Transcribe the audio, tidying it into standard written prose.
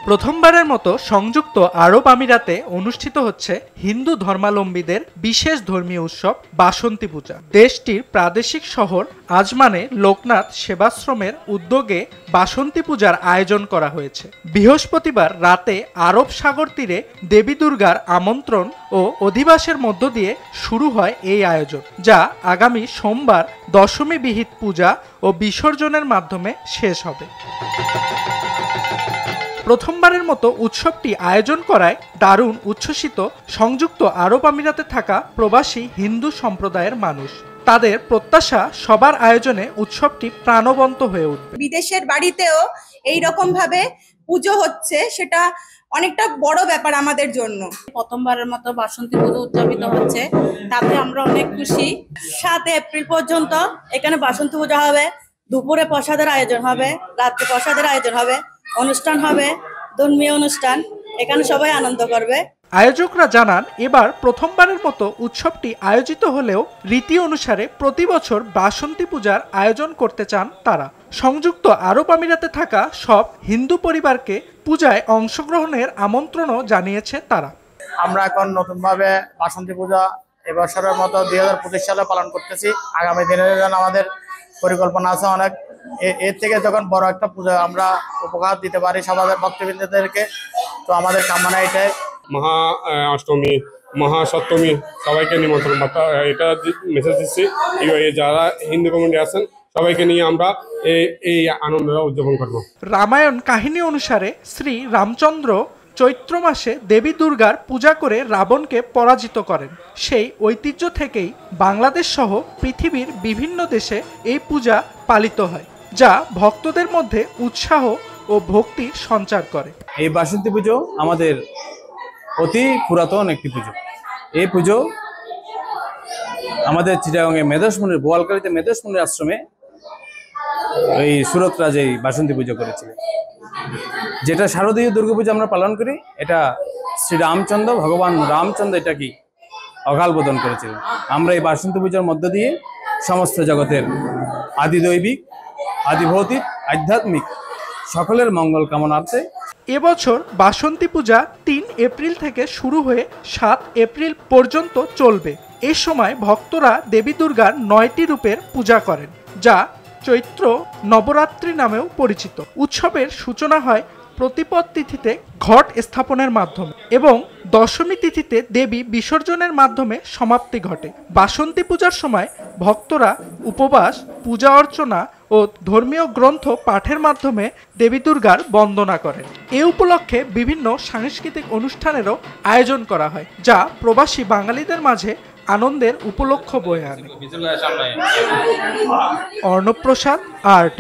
প্রথমবারের মতো সংযুক্ত আরব আমিরাতে অনুষ্ঠিত হচ্ছে হিন্দু ধর্মাবলম্বীদের বিশেষ ধর্মীয় উৎসব বাসন্তী পূজা। দেশটির প্রাদেশিক শহর আজমানে লোকনাথ সেবাশ্রমের উদ্যোগে বাসন্তী পূজার আয়োজন করা হয়েছে। বৃহস্পতিবার রাতে আরব সাগর তীরে দেবী দুর্গার আমন্ত্রণ ও অধিবাসের মধ্য দিয়ে শুরু হয় এই আয়োজন, যা আগামী সোমবার দশমী বিহিত পূজা ও বিসর্জনের মাধ্যমে শেষ হবে। প্রথমবারের মতো উৎসবটি আয়োজন করায় দারুণ উচ্ছ্বসিত সংযুক্ত আরব আমিরাতে থাকা প্রবাসী হিন্দু সম্প্রদায়ের মানুষ। তাদের প্রত্যাশা সবার আয়োজনে উৎসবটি প্রাণবন্ত হয়ে উঠবে। বিদেশের বাড়িতেও এই রকম ভাবে পুজো হচ্ছে, সেটা অনেকটা বড় ব্যাপার আমাদের জন্য। প্রথমবারের মতো বাসন্তী পুজো উদযাপিত হচ্ছে, তাতে আমরা অনেক খুশি। 7 এপ্রিল পর্যন্ত এখানে বাসন্তী পূজা হবে, দুপুরে প্রসাদের আয়োজন হবে, রাত্রে প্রসাদের আয়োজন হবে, অনুষ্ঠান হবে, ধর্মীয় অনুষ্ঠান, এখানে সবাই আনন্দ করবে। আয়োজকরা জানান, এবার প্রথমবারের মতো উৎসবটি আয়োজিত হলেও রীতি অনুসারে প্রতি বছর বাসন্তী পূজার আয়োজন করতে চান তারা। সংযুক্ত আরব আমিরাতে থাকা সব হিন্দু পরিবারকে পূজায় অংশগ্রহণের আমন্ত্রণও জানিয়েছে তারা। আমরা এখন নতুনভাবে বাসন্তী পূজা এবছরের মতো 2025 সালে পালন করতেছি। আগামী দিনের জন্য আমাদের পরিকল্পনা আছে অনেক। এর থেকে যখন বড় একটা পূজা আমরা উপহার দিতে পারি সমাজের ভক্তবৃন্দদেরকে, তো আমাদের কামনা এটাই। মহা অষ্টমী, মহাসপ্তমী সবাইকে নিমন্ত্রণ বার্তা এটা মেসেজ দিচ্ছি। যারা হিন্দু কমিউনিটি আছেন সবাইকে নিয়ে আমরা এই আনন্দ উদযাপন করব। রামায়ণ কাহিনী অনুসারে শ্রী রামচন্দ্র চৈত্র মাসে দেবী দুর্গার পূজা করে রাবণকে পরাজিত করেন। সেই ঐতিহ্য থেকেই বাংলাদেশ সহ পৃথিবীর বিভিন্ন দেশে এই পূজা পালিত হয়, যা ভক্তদের মধ্যে উৎসাহ ও ভক্তির সঞ্চার করে। এই বাসন্তী পুজো আমাদের অতি পুরাতন একটি পুজো। এই পুজো আমাদের চিটাগাংয়ে মেধসমুনির বোয়ালকারীতে মেধসমুনির আশ্রমে এই সুরত রাজা এই বাসন্তী পুজো করেছিলেন। যেটা শারদীয় দুর্গাপূজা আমরা পালন করি, এটা শ্রী রামচন্দ্র ভগবান রামচন্দ্র এটা কি অকাল বোধন করেছিলেন। আমরা এই বাসন্তী পূজার মধ্য দিয়ে সমস্ত জগতের আদিদৈবিক, আদিভৌতিক, আধ্যাত্মিক সকলের মঙ্গল কামনার্থে এবছর বাসন্তী পূজা 3 এপ্রিল থেকে শুরু হয়ে 7 এপ্রিল পর্যন্ত চলবে। এই সময় ভক্তরা দেবী দুর্গার 9টি রূপের পূজা করেন, যা চৈত্র নবরাত্রি নামেও পরিচিত। উৎসবের সূচনা হয় প্রতিপদ তিথিতে ঘট স্থাপনের মাধ্যমে এবং দশমী তিথিতে দেবী বিসর্জনের মাধ্যমে সমাপ্তি ঘটে। বাসন্তী পূজার সময় ভক্তরা উপবাস, পূজা অর্চনা ও ধর্মীয় গ্রন্থ পাঠের মাধ্যমে দেবী দুর্গার বন্দনা করেন। এ উপলক্ষে বিভিন্ন সাংস্কৃতিক অনুষ্ঠানেরও আয়োজন করা হয়, যা প্রবাসী বাঙালিদের মাঝে আনন্দের উপলক্ষ বয়ে আনে। অর্ণব প্রসাদ, RTV।